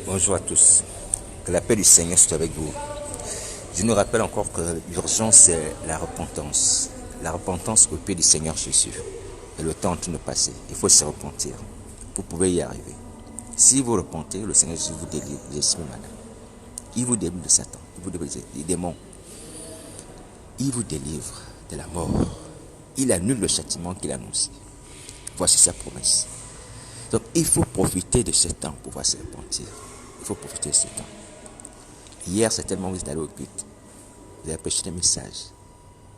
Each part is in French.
Bonjour à tous. Que la paix du Seigneur soit avec vous. Je nous rappelle encore que l'urgence, c'est la repentance. La repentance au pied du Seigneur Jésus. Et le temps est en train de passer. Il faut se repentir. Vous pouvez y arriver. Si vous repentez, le Seigneur Jésus vous délivre des esprits malades. Il vous délivre de Satan. Il vous délivre des démons. Il vous délivre de la mort. Il annule le châtiment qu'il annonce. Voici sa promesse. Donc, il faut profiter de ce temps pour pouvoir se repentir. Il faut profiter de ce temps. Hier, certainement, vous êtes allé au culte. Vous avez prêché des messages.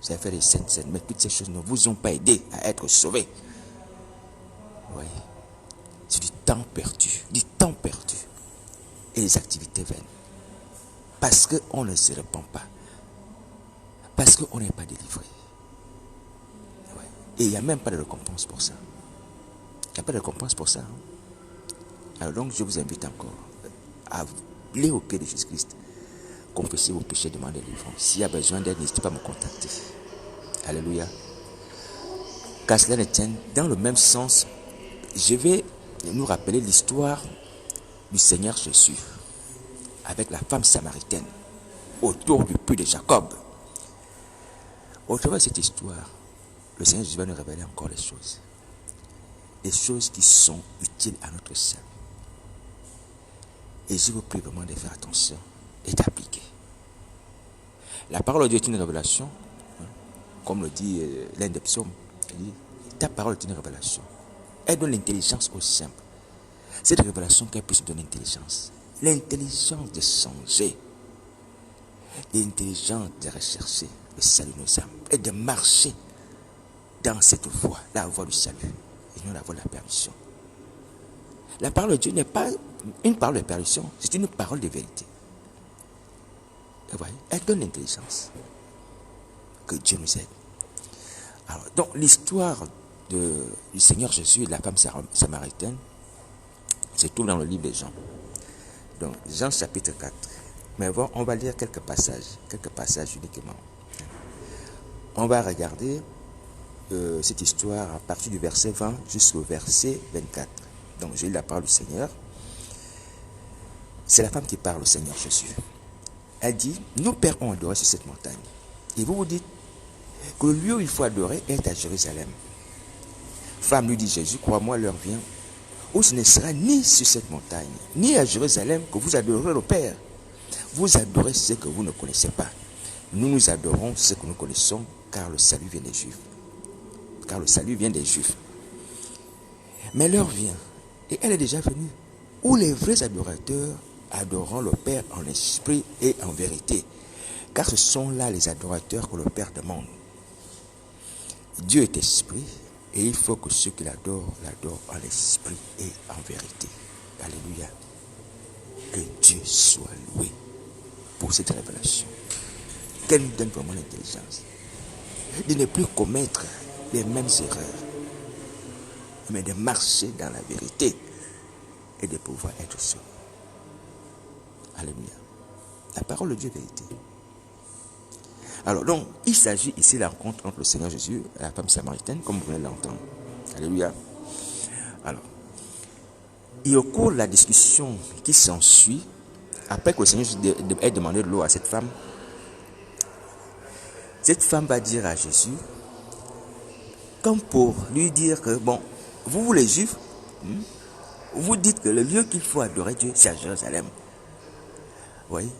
Vous avez fait des scènes, mais toutes ces choses ne vous ont pas aidé à être sauvés. Vous voyez, c'est du temps perdu. Du temps perdu. Et les activités vaines. Parce qu'on ne se repent pas. Parce qu'on n'est pas délivré. Ouais. Et il n'y a même pas de récompense pour ça. Il n'y a pas de récompense pour ça. Alors donc, je vous invite encore à aller au pied de Jésus-Christ. Confessez vos péchés, demandez délivrance. S'il y a besoin d'aide, n'hésitez pas à me contacter. Alléluia. Qu'à cela ne tienne, dans le même sens, je vais nous rappeler l'histoire du Seigneur Jésus avec la femme samaritaine autour du puits de Jacob. Au travers de cette histoire, le Seigneur Jésus va nous révéler encore les choses. Des choses qui sont utiles à notre salut. Et je vous prie vraiment de faire attention et d'appliquer. La parole de Dieu est une révélation, comme le dit l'un des psaumes. Il dit, ta parole est une révélation. Elle donne l'intelligence aux simples. Cette révélation qu'elle puisse donner l'intelligence. L'intelligence de songer. L'intelligence de rechercher le salut de nos âmes. Et de marcher dans cette voie, la voie du salut. Et non la voie de la perdition. La parole de Dieu n'est pas une parole de perdition, c'est une parole de vérité. Et voyez, elle donne l'intelligence. Que Dieu nous aide. Alors, donc, l'histoire du Seigneur Jésus et de la femme samaritaine se trouve dans le livre de Jean. Donc, Jean chapitre 4. Mais bon, on va lire quelques passages uniquement. On va regarder cette histoire à partir du verset 20 jusqu'au verset 24. Donc, j'ai lu la parole du Seigneur. C'est la femme qui parle au Seigneur Jésus. Elle dit, nos pères ont adoré sur cette montagne. Et vous vous dites que le lieu où il faut adorer est à Jérusalem. Femme, lui dit Jésus, crois-moi, l'heure vient où ce ne sera ni sur cette montagne, ni à Jérusalem que vous adorerez le Père. Vous adorez ce que vous ne connaissez pas. Nous adorons ce que nous connaissons, car le salut vient des Juifs. Car le salut vient des Juifs. Mais l'heure vient, et elle est déjà venue, où les vrais adorateurs adoreront le Père en esprit et en vérité. Car ce sont là les adorateurs que le Père demande. Dieu est esprit, et il faut que ceux qui l'adorent en esprit et en vérité. Alléluia. Que Dieu soit loué pour cette révélation. Qu'elle nous donne vraiment l'intelligence de ne plus commettre les mêmes erreurs, mais de marcher dans la vérité et de pouvoir être sauvé. Alléluia. La parole de Dieu est vérité. Alors donc, il s'agit ici de la rencontre entre le Seigneur Jésus et la femme samaritaine, comme vous venez de l'entendre. Alléluia. Alors, et au cours de la discussion qui s'ensuit, après que le Seigneur Jésus ait demandé de l'eau à cette femme va dire à Jésus, comme pour lui dire que, bon, vous les Juifs, vous dites que le lieu qu'il faut adorer Dieu, c'est à Jérusalem. Vous voyez?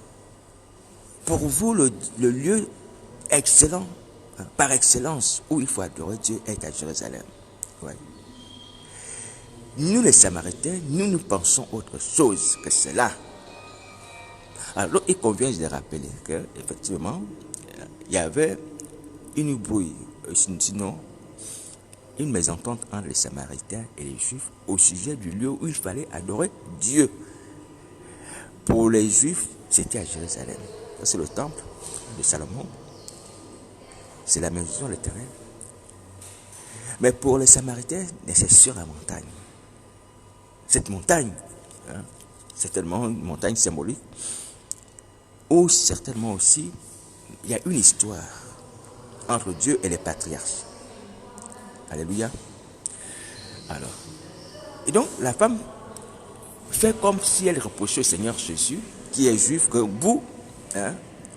Pour vous, le lieu excellent, par excellence, où il faut adorer Dieu est à Jérusalem. Ouais. Nous les Samaritains, nous pensons autre chose que cela. Alors, il convient de rappeler qu'effectivement, il y avait une brouille, sinon une mésentente entre les Samaritains et les Juifs au sujet du lieu où il fallait adorer Dieu. Pour les Juifs, c'était à Jérusalem. Ça, c'est le temple de Salomon. C'est la maison de l'Éternel. Mais pour les Samaritains, c'est sur la montagne. Cette montagne, c'est tellement une montagne symbolique, où certainement aussi, il y a une histoire entre Dieu et les patriarches. Alléluia. Alors, et donc la femme fait comme si elle reprochait au Seigneur Jésus, qui est juif, que vous,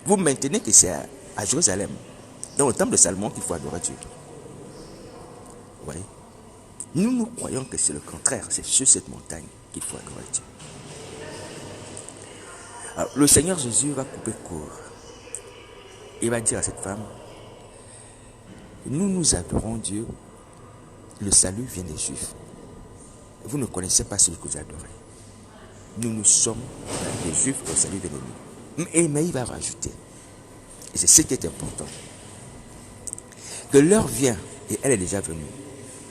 vous maintenez que c'est à Jérusalem, dans le temple de Salomon, qu'il faut adorer Dieu. Vous voyez? Nous croyons que c'est le contraire, c'est sur cette montagne qu'il faut adorer Dieu. Alors, le Seigneur Jésus va couper court. Il va dire à cette femme, nous adorons Dieu, le salut vient des Juifs. Vous ne connaissez pas celui que vous adorez. Nous sommes des Juifs, le salut vient de nous. Mais il va rajouter, et c'est ce qui est important, que l'heure vient, et elle est déjà venue,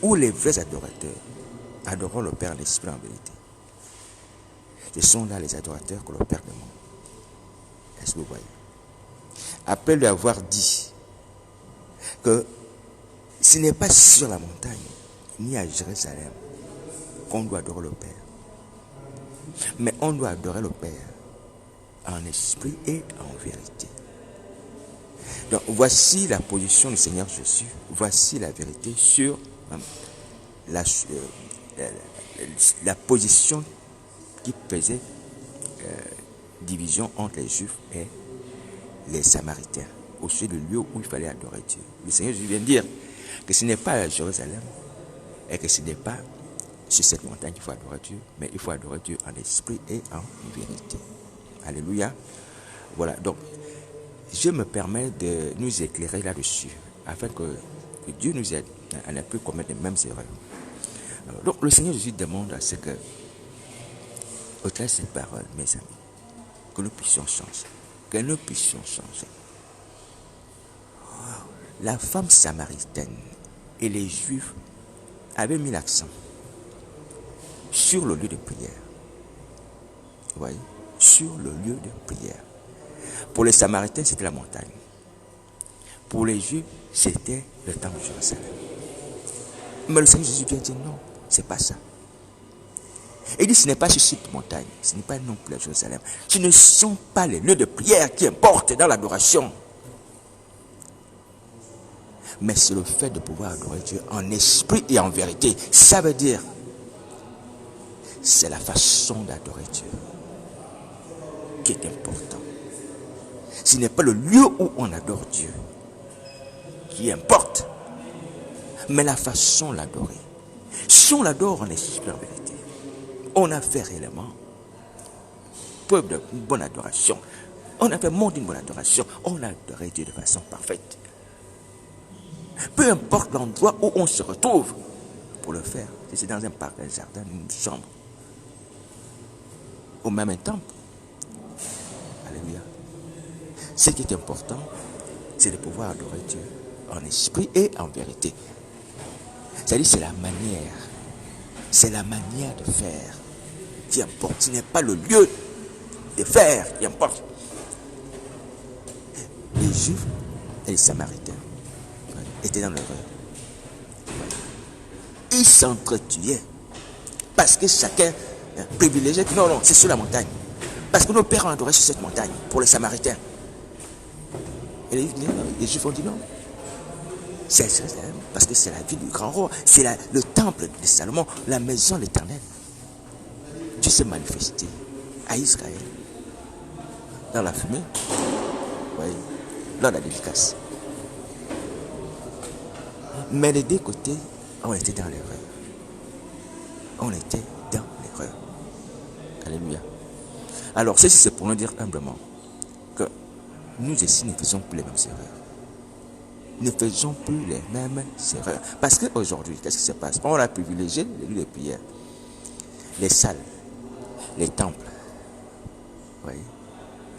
où les vrais adorateurs adoreront le Père en esprit en vérité. Ce sont là les adorateurs que le Père demande. Est-ce que vous voyez? Après lui avoir dit que ce n'est pas sur la montagne, ni à Jérusalem, qu'on doit adorer le Père. Mais on doit adorer le Père en esprit et en vérité. Donc voici la position du Seigneur Jésus. Voici la vérité sur la position qui faisait division entre les Juifs et les Samaritains, au sujet du lieu où il fallait adorer Dieu. Le Seigneur Jésus vient dire que ce n'est pas à Jérusalem et que ce n'est pas sur cette montagne qu'il faut adorer Dieu, mais il faut adorer Dieu en esprit et en vérité. Alléluia. Voilà, donc je me permets de nous éclairer là-dessus, afin que Dieu nous aide à ne plus commettre les mêmes erreurs. Alors, donc le Seigneur Jésus demande à ce que, au-delà de cette parole, mes amis, que nous puissions changer. Que nous puissions changer. La femme samaritaine et les Juifs avaient mis l'accent sur le lieu de prière. Vous voyez? Sur le lieu de prière. Pour les Samaritains, c'était la montagne. Pour les Juifs, c'était le temple de Jérusalem. Mais le Seigneur Jésus vient dire non, c'est pas ça. Il dit ce n'est pas sur cette montagne, ce n'est pas non plus à Jérusalem. Ce ne sont pas les lieux de prière qui importent dans l'adoration. Mais c'est le fait de pouvoir adorer Dieu en esprit et en vérité. Ça veut dire, c'est la façon d'adorer Dieu qui est important. Ce n'est pas le lieu où on adore Dieu qui importe, mais la façon d'adorer. Si on l'adore en esprit et en vérité, on a fait réellement preuve d'une bonne adoration. On a fait montre d'une bonne adoration. On a adoré Dieu de façon parfaite. Peu importe l'endroit où on se retrouve pour le faire. Si c'est dans un parc, un jardin, une chambre, ou même un temple. Alléluia. Ce qui est important, c'est de pouvoir adorer Dieu en esprit et en vérité. C'est-à-dire, c'est la manière. C'est la manière de faire qui importe. Ce n'est pas le lieu de faire qui importe. Les Juifs et les Samaritains étaient dans l'erreur. Ils s'entretuaient parce que chacun privilégiait. Non, non, c'est sur la montagne. Parce que nos pères ont adoré sur cette montagne pour les Samaritains. Et les Juifs ont dit non. C'est Jérusalem parce que c'est la ville du grand roi. C'est le temple de Salomon, la maison de l'Éternel. Dieu s'est manifesté à Israël dans la fumée, oui, dans la dédicace. Mais les deux côtés, on était dans l'erreur. On était dans l'erreur. Alléluia. Alors, ceci c'est pour nous dire humblement que nous ici ne faisons plus les mêmes erreurs. Ne faisons plus les mêmes erreurs. Parce qu'aujourd'hui, qu'est-ce qui se passe? On a privilégié les lieux de prière, les salles, les temples. Oui.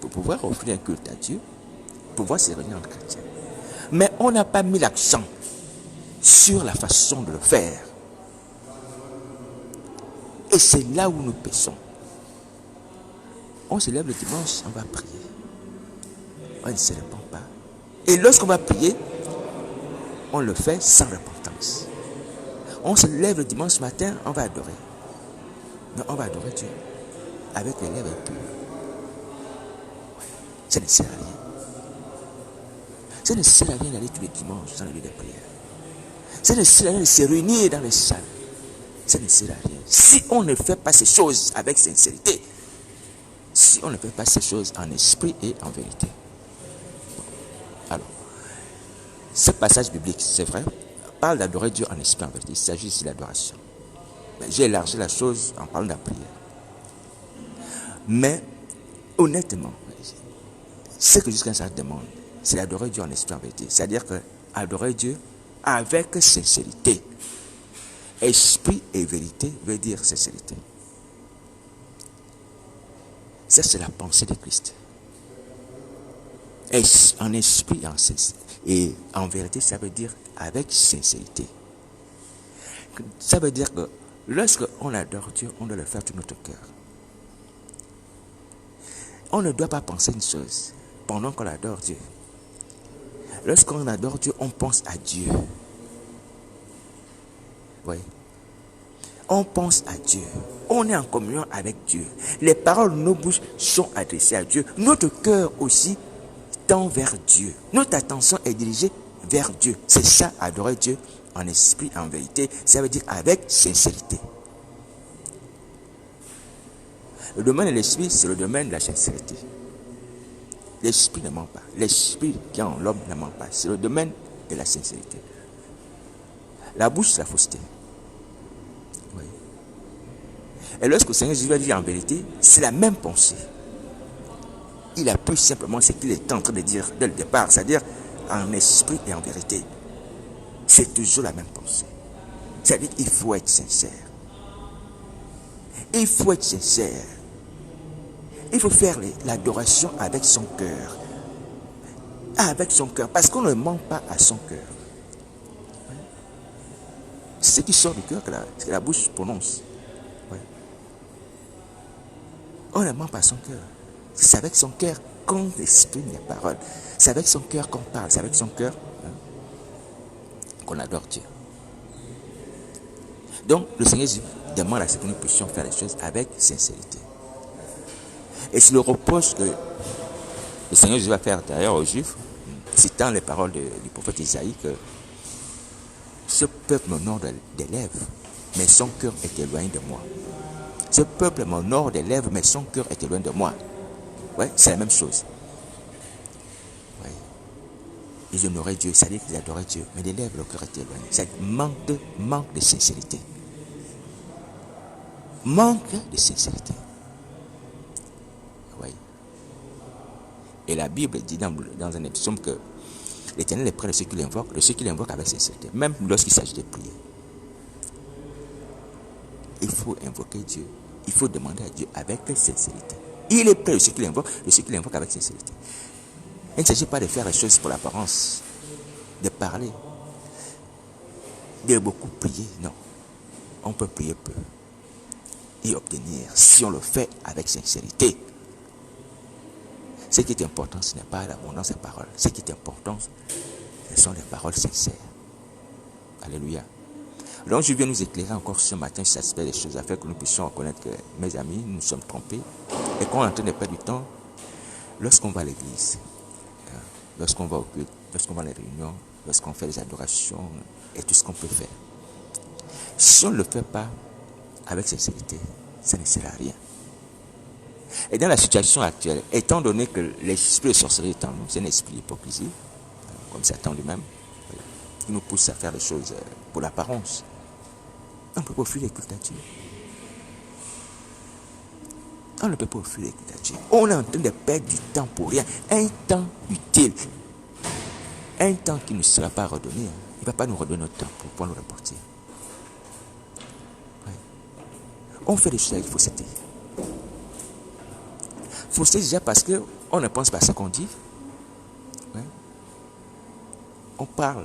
Pour pouvoir offrir un culte à Dieu, pour pouvoir se réunir entre chrétiens. Mais on n'a pas mis l'accent sur la façon de le faire. Et c'est là où nous péchons. On se lève le dimanche, on va prier. On ne se répand pas. Et lorsqu'on va prier, on le fait sans repentance. On se lève le dimanche matin, on va adorer. Mais on va adorer Dieu avec les lèvres pures. Ça ne sert à rien. Ça ne sert à rien d'aller tous les dimanches dans le lieu de prière. Ça ne sert à rien de se réunir dans les salles. Ça ne sert à rien. Si on ne fait pas ces choses avec sincérité, si on ne fait pas ces choses en esprit et en vérité. Alors, ce passage biblique, c'est vrai, parle d'adorer Dieu en esprit et en vérité. Il s'agit ici de l'adoration. J'ai élargi la chose en parlant de la prière. Mais, honnêtement, ce que jusqu'à ça demande, c'est d'adorer Dieu en esprit et en vérité. C'est-à-dire que adorer Dieu avec sincérité. Esprit et vérité veut dire sincérité. Ça, c'est la pensée de Christ. En esprit et en vérité, ça veut dire avec sincérité. Ça veut dire que lorsqu'on adore Dieu, on doit le faire de notre cœur. On ne doit pas penser une chose pendant qu'on adore Dieu. Lorsqu'on adore Dieu, on pense à Dieu. Oui. On pense à Dieu. On est en communion avec Dieu. Les paroles de nos bouches sont adressées à Dieu. Notre cœur aussi tend vers Dieu. Notre attention est dirigée vers Dieu. C'est ça, adorer Dieu en esprit, en vérité. Ça veut dire avec sincérité. Le domaine de l'esprit, c'est le domaine de la sincérité. L'esprit ne ment pas. L'esprit qui est en l'homme ne ment pas. C'est le domaine de la sincérité. La bouche, c'est la fausseté. Oui. Et lorsque le Seigneur Jésus va dire en vérité, c'est la même pensée. Il appuie simplement ce qu'il est en train de dire dès le départ, c'est-à-dire en esprit et en vérité. C'est toujours la même pensée. C'est-à-dire qu'il faut être sincère. Il faut être sincère. Il faut faire l'adoration avec son cœur. Avec son cœur. Parce qu'on ne ment pas à son cœur. C'est ce qui sort du cœur que la bouche prononce. Ouais. On ne ment pas à son cœur. C'est avec son cœur qu'on exprime les paroles. C'est avec son cœur qu'on parle. C'est avec son cœur qu'on adore Dieu. Donc, le Seigneur Jésus demande à ce que nous puissions faire les choses avec sincérité. Et c'est le reproche que le Seigneur Jésus va faire d'ailleurs aux Juifs, citant les paroles du prophète Isaïe, que ce peuple m'honore des lèvres, mais son cœur est éloigné de moi. Ce peuple m'honore des lèvres, mais son cœur est éloigné de moi. Ouais, c'est la même chose. Ouais. Ils honoraient Dieu, c'est-à-dire qu'ils adoraient Dieu, mais les lèvres, le cœur était éloigné. C'est manque de sincérité. Manque de sincérité. Oui. Et la Bible dit dans un psaume que l'Éternel est près de ceux qui l'invoquent avec sincérité, même lorsqu'il s'agit de prier. Il faut invoquer Dieu. Il faut demander à Dieu avec sincérité. Il est près de ceux qui l'invoquent avec sincérité. Il ne s'agit pas de faire les choses pour l'apparence, de parler, de beaucoup prier. Non. On peut prier peu et obtenir si on le fait avec sincérité. Ce qui est important, ce n'est pas l'abondance des paroles. Ce qui est important, ce sont les paroles sincères. Alléluia. Donc je viens nous éclairer encore ce matin sur cet aspect des choses, afin que nous puissions reconnaître que, mes amis, nous nous sommes trompés et qu'on est en train de perdre du temps lorsqu'on va à l'église, lorsqu'on va au culte, lorsqu'on va à les réunions, lorsqu'on fait les adorations et tout ce qu'on peut faire. Si on ne le fait pas avec sincérité, ça ne sert à rien. Et dans la situation actuelle, étant donné que l'esprit de sorcellerie est en nous, c'est un esprit d'hypocrisie, comme Satan lui-même, qui nous pousse à faire des choses pour l'apparence. On ne peut pas fuir les cultes à Dieu. On ne peut pas fuir les cultes à Dieu. On est en train de perdre du temps pour rien. Un temps utile. Un temps qui ne sera pas redonné. Il ne va pas nous redonner notre temps pour pouvoir nous reporter. Ouais. On fait des choses avec fausseté. Fausseté déjà parce qu'on ne pense pas à ce qu'on dit. Ouais. On parle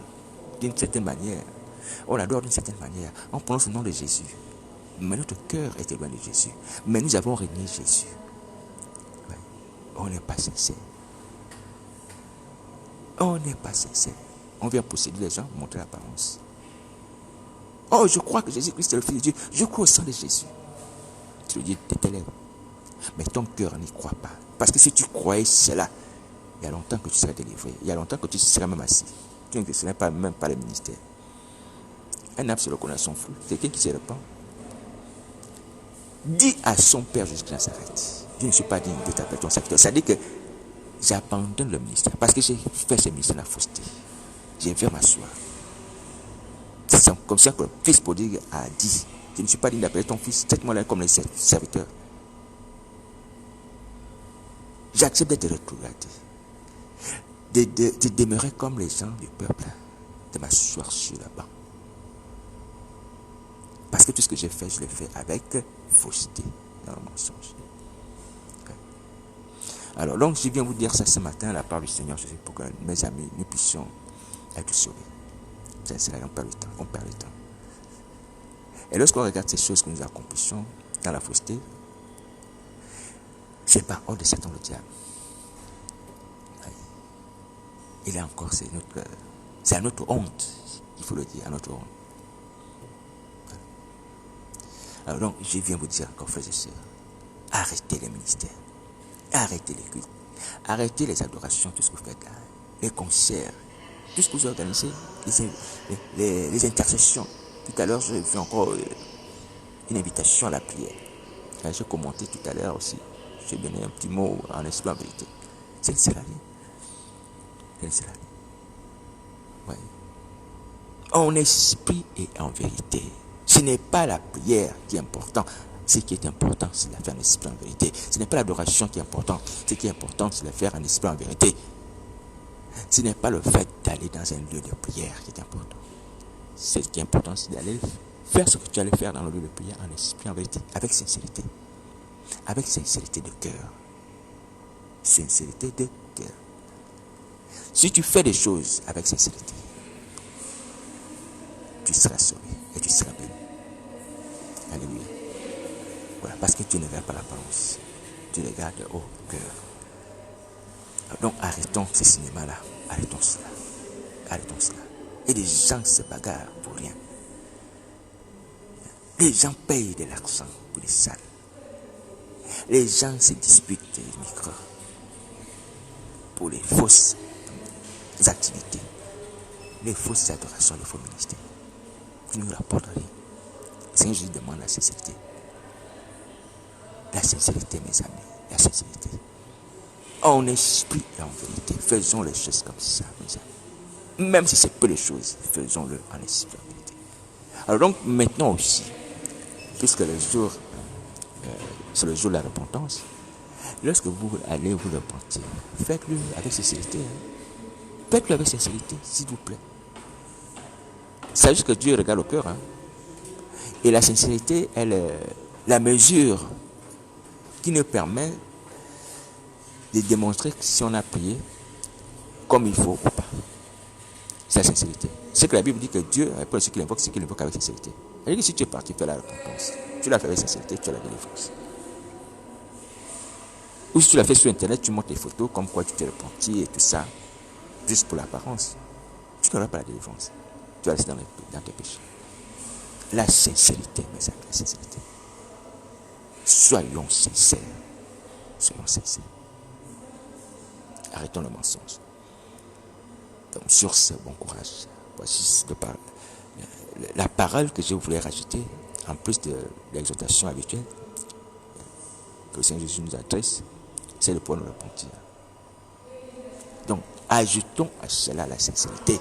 d'une certaine manière. On adore d'une certaine manière. On prononce le nom de Jésus. Mais notre cœur est éloigné de Jésus. Mais nous avons régné Jésus. Ouais. On n'est pas sincère. On n'est pas sincère. On vient posséder les gens, montrer l'apparence. Oh, je crois que Jésus-Christ est le Fils de Dieu. Je crois au sang de Jésus. Tu le dis de tes lèvres. Mais ton cœur n'y croit pas. Parce que si tu croyais cela, il y a longtemps que tu serais délivré. Il y a longtemps que tu serais même assis. Tu ne serais pas même pas le ministère. Un âme se reconnaît son flou. C'est quelqu'un qui se répand. dit à son père Jésus de Nazareth, je ne suis pas digne de t'appeler ton serviteur. C'est-à-dire que j'abandonne le ministère parce que j'ai fait ce ministère de la fausseté. Je vais m'asseoir. C'est comme ça que le fils prodigue a dit, je ne suis pas digne d'appeler ton fils, traite-moi là comme les serviteurs. J'accepte d'être rétrogradé, de demeurer comme les gens du peuple, de m'asseoir sur la banc. Parce que tout ce que j'ai fait, je l'ai fait avec fausseté, dans le mensonge. Okay. Alors, donc, je viens vous dire ça ce matin à la part du Seigneur Jésus pour que mes amis, nous puissions être sauvés. C'est là qu'on perd le temps. On perd le temps. Et lorsqu'on regarde ces choses que nous accomplissons dans la fausseté, c'est par ordre de Satan le diable. Et là encore, c'est à notre honte, il faut le dire, à notre honte. Alors donc, je viens vous dire encore, frères et sœurs, arrêtez les ministères, arrêtez les cultes, arrêtez les adorations, tout ce que vous faites là, les concerts, tout ce que vous organisez, les intercessions. Tout à l'heure, j'ai fait encore une invitation à la prière. J'ai commenté tout à l'heure aussi. J'ai donné un petit mot en esprit en vérité. C'est la vie. C'est la vie. Ouais. En esprit et en vérité. Ce n'est pas la prière qui est importante. Ce qui est important, c'est la faire en esprit en vérité. Ce n'est pas l'adoration qui est importante. Ce qui est important, c'est la faire en esprit en vérité. Ce n'est pas le fait d'aller dans un lieu de prière qui est important. Ce qui est important, c'est d'aller faire ce que tu allais faire dans le lieu de prière en esprit en vérité, avec sincérité. Avec sincérité de cœur. Sincérité de cœur. Si tu fais des choses avec sincérité, tu seras sauvé et tu seras béni. Alléluia. Voilà, parce que tu ne regardes pas l'apparence. Tu regardes au cœur. Donc arrêtons ce cinéma-là. Arrêtons cela. Arrêtons cela. Et les gens se bagarrent pour rien. Les gens payent de l'argent pour les salles. Les gens se disputent les micros pour les fausses activités, les fausses adorations, les faux ministères. Qui ne nous rapportent rien. Le Seigneur Jésus demande la sincérité. La sincérité, mes amis, la sincérité. En esprit et en vérité, faisons les choses comme ça, mes amis. Même si c'est peu de choses, faisons-le en esprit et en vérité. Alors donc, maintenant aussi, puisque le jour, c'est le jour de la repentance, lorsque vous allez vous repentir, faites-le avec sincérité. Faites-le avec sincérité, s'il vous plaît. C'est juste que Dieu regarde au cœur. Et la sincérité, elle est la mesure qui nous permet de démontrer si on a prié comme il faut ou pas. C'est la sincérité. C'est que la Bible dit que Dieu, pour ceux qui l'invoquent, c'est qu'il l'invoque avec sincérité. Elle dit que si tu es parti faire la repentance, tu l'as fait avec sincérité, tu as la délivrance. Ou si tu l'as fait sur Internet, tu montres les photos comme quoi tu t'es repenti et tout ça, juste pour l'apparence. Tu n'auras pas la délivrance. Tu vas rester dans tes péchés. La sincérité, mes amis, la sincérité. Soyons sincères. Soyons sincères. Arrêtons le mensonge. Donc, sur ce, bon courage. Voici la parole que je voulais rajouter, en plus de l'exhortation habituelle que le Seigneur Jésus nous adresse, c'est de pouvoir nous repentir. Donc, ajoutons à cela la sincérité.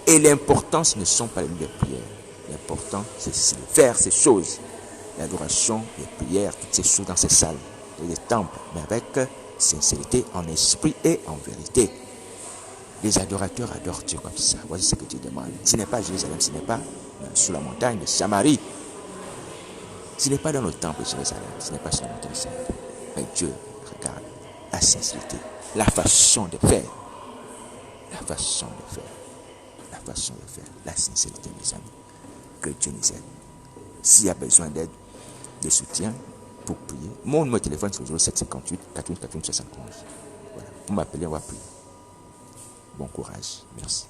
Et l'important, ce ne sont pas les lieux de prière. L'important, c'est de faire ces choses. L'adoration, les prières, toutes ces choses dans ces salles, les temples, mais avec sincérité, en esprit et en vérité. Les adorateurs adorent Dieu comme ça. Voici ce que Dieu demande. Ce n'est pas à Jérusalem, ce n'est pas sur la montagne de Samarie. Ce n'est pas dans le temple de Jérusalem, ce n'est pas sur la montagne de Samarie. Mais Dieu regarde la sincérité, la façon de faire. La façon de faire. La façon de faire. La sincérité, mes amis. Que Dieu nous aide. S'il y a besoin d'aide, de soutien, pour prier, mon numéro de téléphone c'est 0758 88 71 71. Voilà. Vous m'appelez, on va prier. Bon courage. Merci.